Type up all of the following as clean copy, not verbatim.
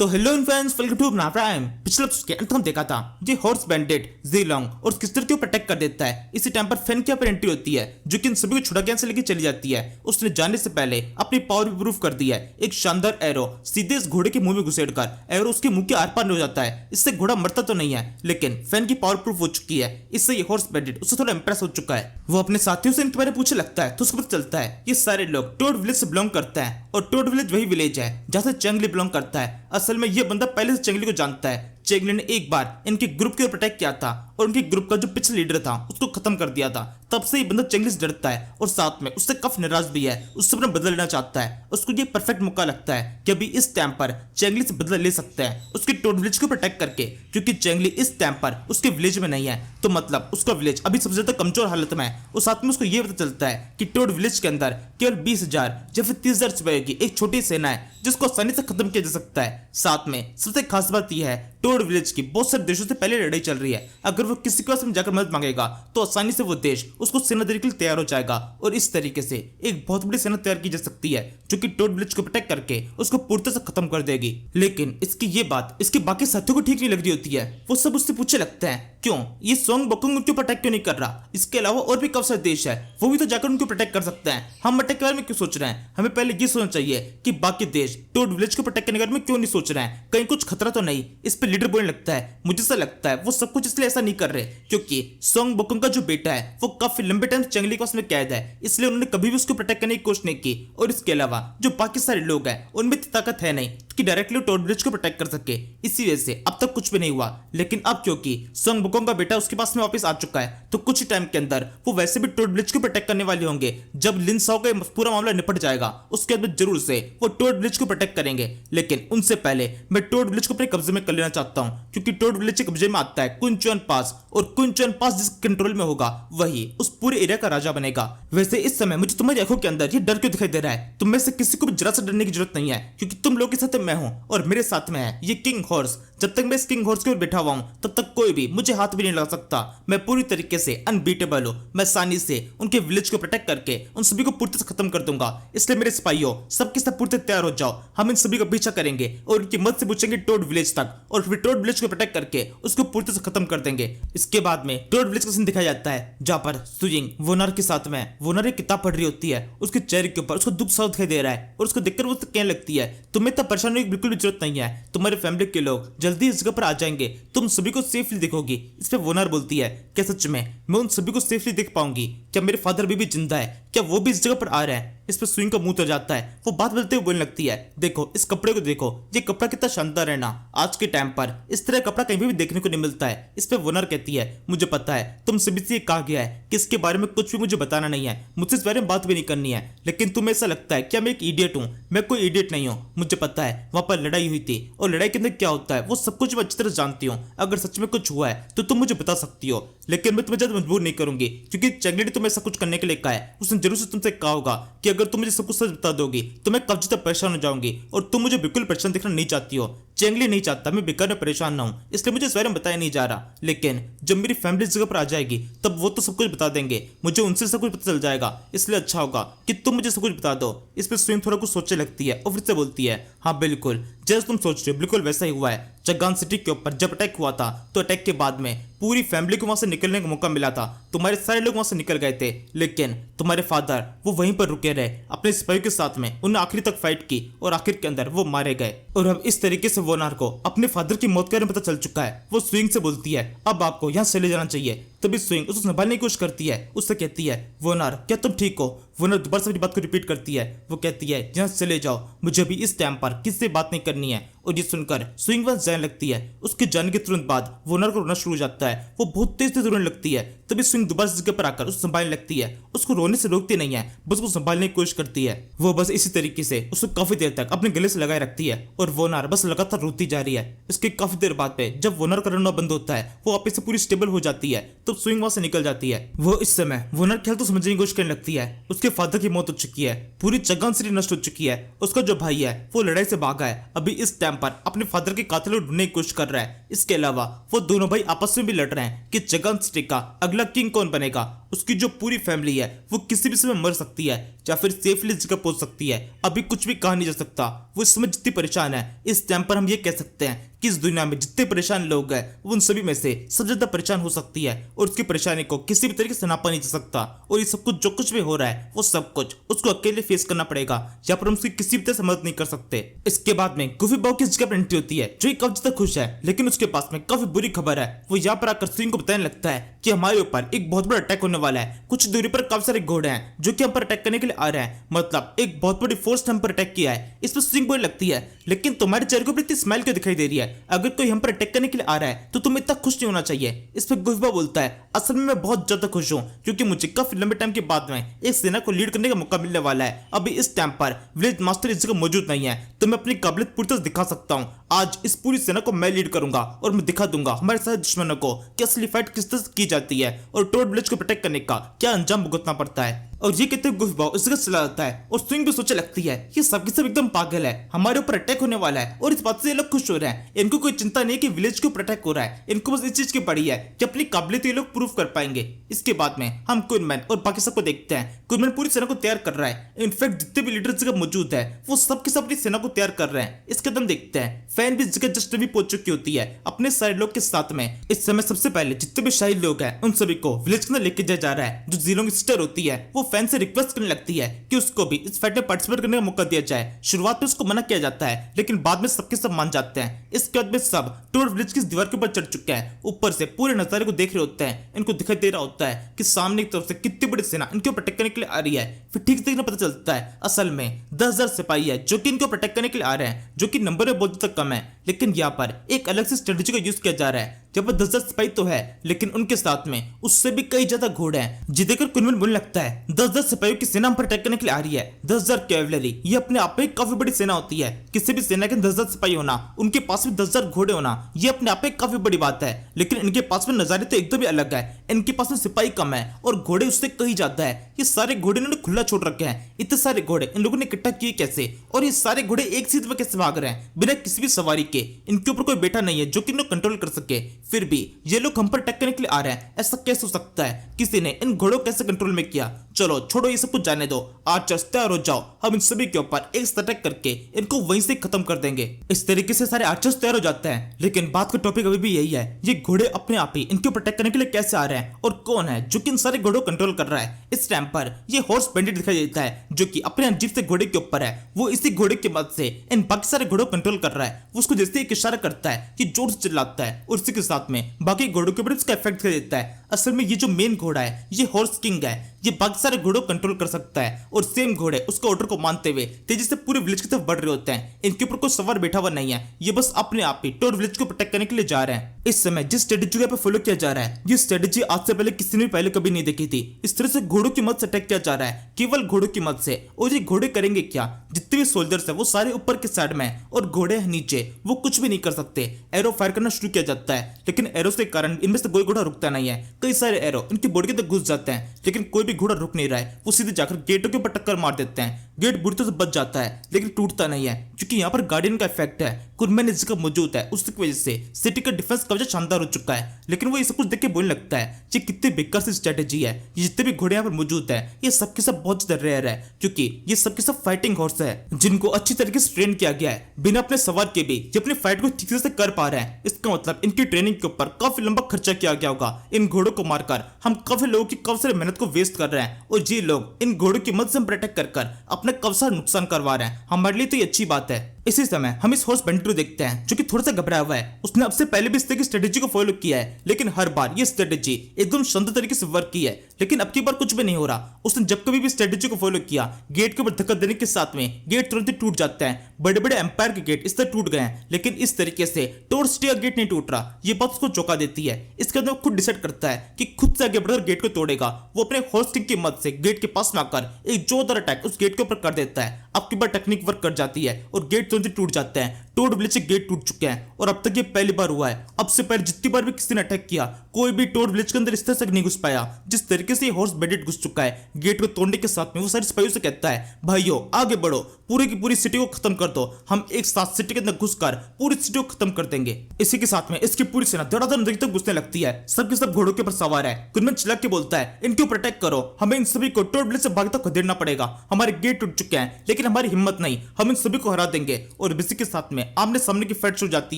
तो hello friends, welcome to अपना prime. पिछले एपिसोड के अंत में हम देखा था ये हॉर्स बैंडिट ज़ेलोंग और सिस्टर को प्रोटेक्ट कर देता है। इसी टाइम पर फेन की यहाँ पर एंट्री होती है जो कि इन सभी को छुड़ाके से लेकर चली जाती है। उसने जाने से पहले अपनी पावर भी प्रूफ कर दी है। एक शानदार एरो सीधे इस घोड़े के मुंह में घुसेड़कर एरो उसके मुंह के आर पार हो जाता है। इससे घोड़ा मरता तो नहीं है, लेकिन फेन की पावर प्रूफ हो चुकी है। इससे ये हॉर्स बैंडिट उससे थोड़ा इंप्रेस हो चुका है। वो अपने साथियों से इनके बारे में पूछने लगता है तो उसको पता चलता है ये सारे लोग टोड विलेज से बिलोंग करते हैं और टोड विलेज वही विलेज है जहां से चेंगली बिलोंग करता है। असल में ये बंदा पहले से चेंगली को जानता है। चेंगली ने एक बार इनके ग्रुप को प्रोटेक्ट किया था और उनके ग्रुप का जो पिछले लीडर था उसको खत्म कर दिया था। तब से ये बंदा चेंगली से डरता है और साथ में उससे काफी नाराज भी है। उससे अपना बदला लेना चाहता है। उसको ये परफेक्ट मौका लगता है कि अभी इस टाइम पर चेंगली से बदला ले सकता है उसके टोड विलेज को प्रोटेक्ट करके, क्योंकि चेंगली इस टाइम पर उसके विलेज में नहीं है। तो मतलब उसका विलेज अभी सबसे ज्यादा कमजोर हालत में है। और साथ में उसको ये पता चलता है कि टोड विलेज के अंदर केवल 20,000 या फिर 30,000 सिपाहियों की एक छोटी सेना है जिसको आसानी से खत्म किया जा सकता है। साथ में सबसे खास बात यह है टोड विलेज की बहुत सारे देशों से पहले लड़ाई चल रही है। अगर वो किसी के पास में जाकर मदद मांगेगा तो आसानी से वो देश उसको सेना देने के लिए तैयार हो जाएगा और इस तरीके से एक बहुत बड़ी सेना तैयार की जा सकती है जो कि टोड विलेज को प्रोटेक्ट करके उसको पूरी तरह से खत्म कर देगी। लेकिन इसकी ये बात इसके बाकी साथियों को ठीक नहीं लग रही होती है। वो सब उससे पूछने लगते हैं क्यों ये सोंग बोकुंग उनको प्रोटेक्ट क्यों नहीं कर रहा। इसके अलावा और भी काफी सारे देश है, वो भी तो जाकर उनको प्रोटेक्ट कर सकते हैं। हम अटैक के बारे में क्यों सोच रहे हैं? हमें पहले ये सोचना चाहिए कि बाकी देश टोड विलेज को प्रोटेक्ट करने के बारे में क्यों नहीं सोच रहे हैं, कहीं कुछ खतरा तो नहीं। इस पे लीडर बोलने लगता है मुझे ऐसा लगता है वो सब कुछ इसलिए ऐसा नहीं कर रहे क्योंकि सोंग बोकुंग का जो बेटा है वो काफी लंबे टाइम चेंगली के पास में कैद है, इसलिए उन्होंने कभी भी उसको प्रोटेक्ट करने की कोशिश नहीं की। और इसके अलावा जो बाकी सारे लोग हैं उनमें ताकत है नहीं कि डायरेक्टली टोड विलेज को प्रोटेक्ट कर सके। इसी वजह से अब तक कुछ भी नहीं हुआ। लेकिन अब क्योंकि सोंग बोकुंग का बेटा उसके पास में वापस आ चुका है तो कुछ ही टाइम के अंदर वो वैसे भी टोड विलेज को प्रोटेक्ट करने वाले होंगे। जब लिन साओ का पूरा मामला निपट जाएगा उसके बाद जरूर से वो टोड विलेज को प्रोटेक्ट करेंगे। लेकिन उनसे पहले मैं टोड विलेज को अपने कब्जे में कर लेना चाहता हूं क्योंकि टोड विलेज के कब्जे में आता है कुनचुन पास और कुनचुन पास जिसके कंट्रोल में होगा वही उस पूरे एरिया का राजा बनेगा। वैसे इस समय मुझे तुम्हारी आंखों के अंदर ये डर क्यों दिखाई दे रहा है? तुम में से किसी को भी जरा सा डरने की जरूरत नहीं है क्योंकि तुम लोग के साथ मैं हूं और मेरे साथ में है ये किंग हॉर्स। जब तक मैं इस किंग हॉर्स के ऊपर बैठा हुआ हूं तब तक कोई भी मुझे हाथ भी नहीं लगा सकता। मैं पूरी तरीके से अनबीटेबल हूं। मैं आसानी से उनके विलेज को प्रोटेक्ट करके उन सभी को पूरी तरह से खत्म कर दूंगा। इसलिए मेरे सिपाहियों सबके सब पूरी तरह तैयार हो जाओ। हम इन सभी का पीछा करेंगे और उनकी मदद से पूछेंगे टोड विलेज तक और फिर टोड विलेज को प्रोटेक्ट करके उसको पूरी तरह से खत्म कर देंगे। इसके बाद में टोड विलेज का सीन दिखाया जाता है जहां पर सुयिंग वोनर के साथ में वोनर एक किताब पढ़ रही होती है। उसके चेहरे के ऊपर उसको दुख सा दिखाई दे रहा है और उसको देखकर वो कहने लगती है तुम्हें इतना परेशान होने की बिल्कुल भी जरूरत नहीं है। तुम्हारे फैमिली के लोग जल्दी इस जगह पर आ जाएंगे, तुम सभी को सेफली देखोगी। इस पे वोनर बोलती है क्या सच में मैं उन सभी को सेफली देख पाऊंगी? क्या मेरे फादर भी जिंदा है? क्या वो भी इस जगह पर आ रहे हैं? इस पर सुइंग का मुंह तर जाता है। वो बात बोलते हुए बोलने लगती है देखो इस कपड़े को देखो, ये कपड़ा कितना शानदार है ना। आज के टाइम पर इस तरह कपड़ा कहीं भी देखने को नहीं मिलता है। इस पे वोनर कहती है मुझे पता है तुम सभी से कहा गया है कि इसके बारे में कुछ भी मुझे बताना नहीं है, मुझसे इस बारे में बात भी नहीं करनी है। लेकिन तुम्हें ऐसा लगता है क्या मैं एक इडियट हूँ? मैं कोई इडियट नहीं हूँ। मुझे पता है वहां पर लड़ाई हुई थी और लड़ाई के अंदर क्या होता है वो सब कुछ मैं अच्छी तरह जानती हूँ। अगर सच में कुछ हुआ है तो तुम मुझे बता सकती हो, लेकिन मैं तुम्हें ज्यादा मजबूर नहीं करूंगी क्योंकि चेंगली ने तुम्हें ऐसा कुछ करने के लिए कहा है। उसने जरूर से तुमसे कहा होगा कि अगर तुम मुझे सब कुछ सच बता दोगी तो मैं कब तक परेशान हो जाऊंगी और तुम मुझे बिल्कुल परेशान दिखना नहीं चाहती हो। चेंगली नहीं चाहता मैं बेकार में परेशान ना हूं, इसलिए मुझे इस बारे में बताया नहीं जा रहा। लेकिन जब मेरी फैमिली इस जगह पर आ जाएगी तब वो तो सब कुछ बता देंगे, मुझे उनसे सब कुछ पता चल जाएगा। इसलिए अच्छा होगा कि तुम मुझे सब कुछ बता दो। इस पर स्वयं थोड़ा कुछ सोचने लगती है और फिर से बोलती है हाँ बिल्कुल जैसे तुम सोच रहे हो बिल्कुल वैसा ही हुआ है। चगान सिटी के ऊपर जब अटैक हुआ था तो अटैक के बाद में पूरी फैमिली को वहां से निकलने का मौका मिला था। तुम्हारे सारे लोग वहां से निकल गए थे लेकिन तुम्हारे फादर वो वहीं पर रुके रहे अपने सिपाहियों के साथ में। उन्होंने आखिरी तक फाइट की और आखिर के अंदर वो मारे गए। और अब इस तरीके से वोनार को अपने फादर की मौत के बारे में पता चल चुका है। वो स्विंग से बोलती है अब आपको यहाँ चले जाना चाहिए। तभी स्विंग उसको संभालने की कोशिश करती है। उससे कहती है वोनार क्या तुम ठीक हो? वोनार दोबारा से अपनी बात को रिपीट करती है। वो कहती है यहाँ से चले जाओ, मुझे अभी इस टाइम पर किसी से बात नहीं करनी है। और ये सुनकर स्विंग वहां जाने लगती है। उसके जाने के तुरंत बाद वोनर को रोना शुरू हो जाता है। वो बहुत तेज तेज रोने लगती है। तभी स्विंग दोबारा से जगह पर आकर उसको संभालने लगती है। उसको रोने से रोकती नहीं है, बस उसको संभालने की कोशिश करती है। वो बस इसी तरीके से उसको काफी देर तक अपने गले से लगाए रखती है और वोनर बस लगातार रोती जा रही है। इसके काफी देर बाद पे जब वोनर का रोना बंद होता है वो वापस से पूरी स्टेबल हो जाती है तो स्विंग वहां से निकल जाती है। वो इस समय वोनर ख्याल तो समझने की कोशिश करने लगती है। उसके फादर की मौत हो चुकी है, पूरी चगान सिटी नष्ट हो चुकी है। उसका जो भाई है वो लड़ाई से भागा है, अभी इस टाइम पर अपने फादर के कातिल को ढूंढने की कोशिश कर रहा है। इसके अलावा वो दोनों भाई आपस में भी लड़ रहे हैं कि चगान सिटी का अगला किंग कौन बनेगा। उसकी जो पूरी फैमिली है वो किसी भी समय मर सकती है या फिर सेफली जगह पहुंच सकती है। अभी कुछ भी कहा नहीं जा सकता। वो इस समय जितनी परेशान है, इस टाइम पर हम ये कह सकते हैं कि इस दुनिया में जितने परेशान लोग हैं वो उन सभी में से सबसे ज्यादा परेशान हो सकती है और उसकी परेशानी को किसी भी तरीके से नापा नहीं जा सकता। और ये सब कुछ जो कुछ भी हो रहा है वो सब कुछ उसको अकेले फेस करना पड़ेगा, यहाँ पर हम उसकी किसी भी तरह से मदद नहीं कर सकते। इसके बाद में गुफी बाव की जगह पर एंट्री होती है, जो काफी ज्यादा खुश है, लेकिन उसके पास में काफी बुरी खबर है। वो यहाँ पर आकर स्विंग को बताने लगता है कि हमारे ऊपर एक बहुत बड़ा अटैक होने वाला है। कुछ दूरी पर काफी सारे घोड़े हैं जो कि हम पर अटैक करने के लिए आ रहे हैं, मतलब एक बहुत बड़ी फोर्स ने हम पर अटैक किया है। इस पर स्विंग बोलने लगती है, लेकिन तुम्हारे चेहरे को इतनी स्माइल क्यों दिखाई दे रही है? अगर कोई हम पर अटैक करने के लिए आ रहा है तो तुम्हें इतना खुश नहीं होना चाहिए। इस पर गुफा बोलता है, असल में मैं बहुत ज्यादा खुश हूँ क्योंकि मुझे काफी लंबे टाइम के बाद में एक सेना को लीड करने का मौका मिलने वाला है। अभी इस टाइम पर विलेज मास्टर इस जगह मौजूद नहीं है तो मैं अपनी काबिलियत पूरी तरह से दिखा सकता हूँ। आज इस पूरी सेना को मैं लीड करूंगा और मैं दिखा दूंगा हमारे सारे दुश्मनों को कि असली फाइट किस तरह से की जाती है और टोड विलेज को प्रोटेक्ट करने का क्या अंजाम भुगतना पड़ता है। और ये कहते हुए गुफी बाव इस जगह चला जाता है और स्विंग भी सोचने लगती है ये सब के सब एकदम पागल है, हमारे ऊपर अटैक होने वाला है और इस बात से ये लोग खुश हो रहे हैं। इनको कोई चिंता नहीं कि विलेज के ऊपर अटैक हो रहा है, इनको बस इस चीज की पड़ी है कि अपनी काबिलियत ये लोग प्रूव कर पाएंगे। इसके बाद में हम क्वीनमैन और बाकी सबको देखते हैं। क्वीनमैन पूरी सेना को तैयार कर रहा है, इनफैक्ट जितने भी लीडर जगह मौजूद है वो सब के सब अपनी सेना को तैयार कर रहे हैं। इसके बाद हम देखते हैं फैन भी जगह जस्ट अभी पहुंच चुकी होती है अपने सारे लोग के साथ में। इस समय सबसे पहले जितने भी शाही लोग हैं उन सभी को विलेज के अंदर लेके जाया जा रहा है। जो जीलोंग की सिस्टर होती है वो फैन से रिक्वेस्ट करने लगती है कि उसको भी इस फाइट में पार्टिसिपेट करने का मौका दिया जाए। शुरुआत में उसको मना किया जाता है लेकिन बाद में सबके सब मान जाते हैं। इसके बाद में सब टोर विलेज की दीवार के ऊपर चढ़ चुके हैं, ऊपर से पूरे नजारे को देख रहे होते हैं। इनको दिखाई दे रहा होता है कि सामने की तरफ से कितनी बड़ी सेना इनको प्रोटेक्ट करने के लिए आ रही है। फिर ठीक से देखना पता चलता है असल में 10,000 सिपाही है जो कि इनको प्रोटेक्ट करने के लिए आ रहे हैं, जो कि नंबर में बहुत ज्यादा कम है। लेकिन यहाँ पर एक अलग से स्ट्रेटेजी का यूज किया जा रहा है। जब 10,000 सिपाही तो है लेकिन उनके साथ में उससे भी कई ज्यादा घोड़े हैं। जी देखकर क्वीनमैन बोलने लगता है 10,000 सिपाहियों की सेना हम पर अटैक करने के लिए आ रही है। 10,000 कैवलरी ये अपने आप में काफी बड़ी सेना होती है। किसी भी सेना के 10,000 सिपाही होना, उनके पास में 10,000 घोड़े होना, ये अपने आप में काफी बड़ी बात है। लेकिन इनके पास में नजारे तो एकदम ही अलग है। इनके पास में सिपाही कम है और घोड़े उससे कहीं ज्यादा है। ये सारे घोड़े इन्होंने खुला छोड़ रखे हैं। इतने सारे घोड़े इन लोगों ने इकट्ठा किए कैसे? और ये सारे घोड़े एक सीध में कैसे भाग रहे हैं बिना किसी भी सवारी के? इनके ऊपर कोई बैठा नहीं है जो कि इनको कंट्रोल कर सके। फिर भी ये लोग हम पर अटैक करने के लिए आ रहे हैं, ऐसा कैसे हो सकता है? किसी ने इन घोड़ों को कैसे कंट्रोल में किया? चलो छोड़ो ये सब कुछ जाने दो, आर्चर्स तैयार हो जाओ, हम इन सभी के ऊपर एक अटैक करके इनको वहीं से खत्म कर देंगे। इस तरीके से सारे आर्चर्स तैयार हो जाते हैं। लेकिन बात का टॉपिक अभी भी यही है, ये घोड़े अपने आप ही इनके ऊपर अटैक करने के लिए कैसे आ रहे हैं और कौन है जो कि इन सारे घोड़ों को कंट्रोल कर रहा है? इस टाइम पर ये हॉर्स बैंडिट दिखाई देता है जो कि अपने अजीब से घोड़े के ऊपर है। वो इसी घोड़े की मदद से इन बाकी सारे घोड़ों को कंट्रोल कर रहा है। वो उसको जैसे एक इशारा करता है कि जोर से चिल्लाता है और इसी के साथ में बाकी घोड़ों के ऊपर इसका इफेक्ट दिखाई देता है। असल में ये जो मेन घोड़ा है ये हॉर्स किंग है, ये बाकी सारे घोड़ों को कंट्रोल कर सकता है और सेम घोड़े उसका ऑर्डर को मानते हुए तेजी से पूरे विलेज की तरफ बढ़ रहे होते हैं। इनके ऊपर कोई सवार बैठा हुआ नहीं है, ये बस अपने आप ही टोर विलेज को प्रोटेक्ट करने के लिए जा रहे हैं। इस समय जिस स्ट्रेटेजी पे फॉलो किया जा रहा है ये स्ट्रेटेजी आज से पहले किसी ने पहले कभी नहीं देखी थी। इस तरह से घोड़ों की मदद से अटैक किया जा रहा है, केवल घोड़ों की मदद से। और ये घोड़े करेंगे क्या? जितने भी सोल्जर्स है वो सारे ऊपर के साइड में और घोड़े है नीचे, वो कुछ भी नहीं कर सकते। एरो फायर करना शुरू किया जाता है लेकिन एरो के कारण इनमें से कोई घोड़ा रुकता नहीं है। कई सारे एरो इनकी बॉडी के अंदर घुस जाते हैं लेकिन कोई भी घोड़ा रुक नहीं रहा है। वो सीधे जाकर गेटों के ऊपर टक्कर मार देते हैं। गेट बुरी तरह से बच जाता है लेकिन टूटता नहीं है क्योंकि यहाँ पर गार्डियन का इफेक्ट है। क्वीनमैन इस जगह मौजूद है, उसकी वजह से सिटी का डिफेंस कवच शानदार हो चुका है। लेकिन वो ये सब कुछ देख के बोलने लगता है ये कितनी बेकार सी स्ट्रेटेजी है। ये जितने भी घोड़े यहाँ पर मौजूद है ये सबके सब बहुत ज्यादा रेयर है क्योंकि ये सबके सब फाइटिंग हॉर्स है जिनको अच्छी तरीके से ट्रेन किया गया है। बिना अपने सवार के भी ये अपनी फाइट को ठीक से कर पा रहे हैं। इसका मतलब इनकी ट्रेनिंग के ऊपर काफी लंबा खर्चा किया गया होगा। इन घोड़ों को मारकर हम काफी लोगों की काफी सारी मेहनत को वेस्ट कर रहे हैं और ये लोग इन घोड़ों की मदद से प्रोटेक्ट कर अपने काफी सारा नुकसान करवा रहे हैं। हमारे लिए तो ये अच्छी बात है। इसी समय हम इस हॉर्स बैंडिट को देखते हैं जो कि थोड़ा सा घबराया हुआ है। उसने अब से पहले भी इस तरह की स्ट्रेटेजी को फॉलो किया है लेकिन हर बार ये स्ट्रेटेजी एकदम शानदार तरीके से वर्क की है। लेकिन अब की बार कुछ भी नहीं हो रहा। उसने जब कभी भी स्ट्रेटेजी को फॉलो किया गेट के ऊपर धक्का देने के साथ में गेट तुरंत ही टूट जाते हैं। बड़े बड़े एम्पायर के गेट इस तरह टूट गए हैं लेकिन इस तरीके से टोर सिटी का गेट नहीं टूट रहा। ये बात उसको चौंका देती है। इसके बाद वो खुद डिसाइड करता है कि खुद से आगे बढ़कर गेट को तोड़ेगा। वो अपने हॉर्स किंग की मदद से गेट के पास में आकर एक जोरदार अटैक उस गेट के ऊपर कर देता है। अब की बार टेक्निक वर्क कर जाती है और गेट तुरंत टूट जाते हैं। टोड विलेज के गेट टूट चुके हैं और अब तक ये पहली बार हुआ है। अब से पहले जितनी बार भी किसी ने अटैक किया कोई भी टोड विलेज के अंदर इस तरह से नहीं घुस पाया जिस तरीके से ये हॉर्स बैंडिट घुस चुका है। गेट को तोड़ने के साथ में वो सारे सिपाहियों से कहता है, भाइयों आगे बढ़ो, पूरी की पूरी सिटी को खत्म कर दो, हम एक साथ सिटी के अंदर घुसकर पूरी सिटी को खत्म कर देंगे। इसी के साथ में इसकी पूरी सेना धड़ाधड़ नदी तक घुसने लगती है। सबके सब घोड़ों के ऊपर सवार है। कुनमन चिल्ला के बोलता है, इनके ऊपर अटैक करो, हमें इन सभी को टोड विलेज से भागते हुए खदेड़ना पड़ेगा। हमारे गेट टूट चुके हैं लेकिन हमारी हिम्मत नहीं, हम इन सभी को हरा देंगे। और इसी के साथ में आमने सामने की फाइट शुरू जाती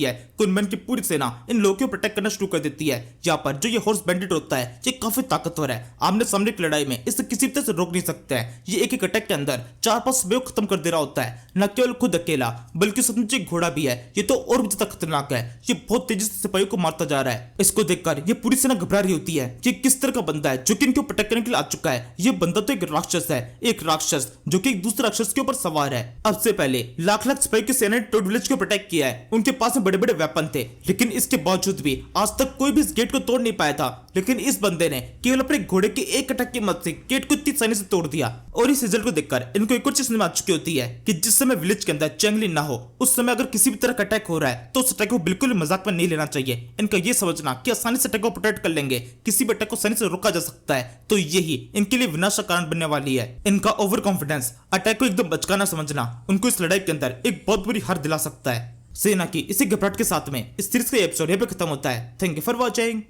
है। कुनमन की पूरी सेना इन लोगों के ऊपर अटैक करना शुरू कर देती है। यहाँ पर जो ये हॉर्स बैंडिट होता है ये काफी ताकतवर है। आमने सामने की लड़ाई में इसे किसी तरह से रोक नहीं सकते हैं। ये एक एक अटैक के अंदर 4-5 सिपाहियों को खत्म कर दे रहा होता है। न केवल खुद अकेला बल्कि उसमें जो एक घोड़ा भी है ये तो और भी ज्यादा खतरनाक है। ये बहुत तेजी से सिपाहियों को मारता जा रहा है। इसको देखकर ये पूरी सेना घबरा रही होती है। ये किस तरह का बंदा है जो कि इनके ऊपर अटैक करने के लिए आ चुका है। ये बंदा तो एक राक्षस है, एक राक्षस जो कि एक दूसरे राक्षस के ऊपर सवार है। अब से पहले लाख लाख सिपाही की सेना ने टोड विलेज के ऊपर अटैक किया है। उनके पास में बड़े बड़े वेपन थे लेकिन इसके बावजूद भी आज तक कोई भी इस गेट को तोड़ नहीं पाया था। लेकिन इस बंदे ने केवल अपने घोड़े के एक अटैक की मदद से गेट को इतनी आसानी से तोड़ दिया। और इस रिजल्ट को देखकर इनको एक और चीज समझ आ चुकी होती है कि जिस समय विलेज के अंदर चैंगली ना हो उस समय अगर किसी भी तरह का अटैक हो रहा है तो उस अटैक को बिल्कुल मजाक में नहीं लेना चाहिए। इनका ये समझना कि आसानी से अटैक को प्रोटेक्ट कर लेंगे, किसी भी अटैक को आसानी से रोका जा सकता है, तो यही इनके लिए विनाश का कारण बनने वाली है। इनका ओवर कॉन्फिडेंस अटैक को एकदम बचकाना समझना उनको इस लड़ाई के अंदर एक बहुत बुरी हार दिला सकता है। सेना की इसी घबराहट के साथ में इस सीरीज का एपिसोड यहीं पे खत्म होता है। Thank you for watching.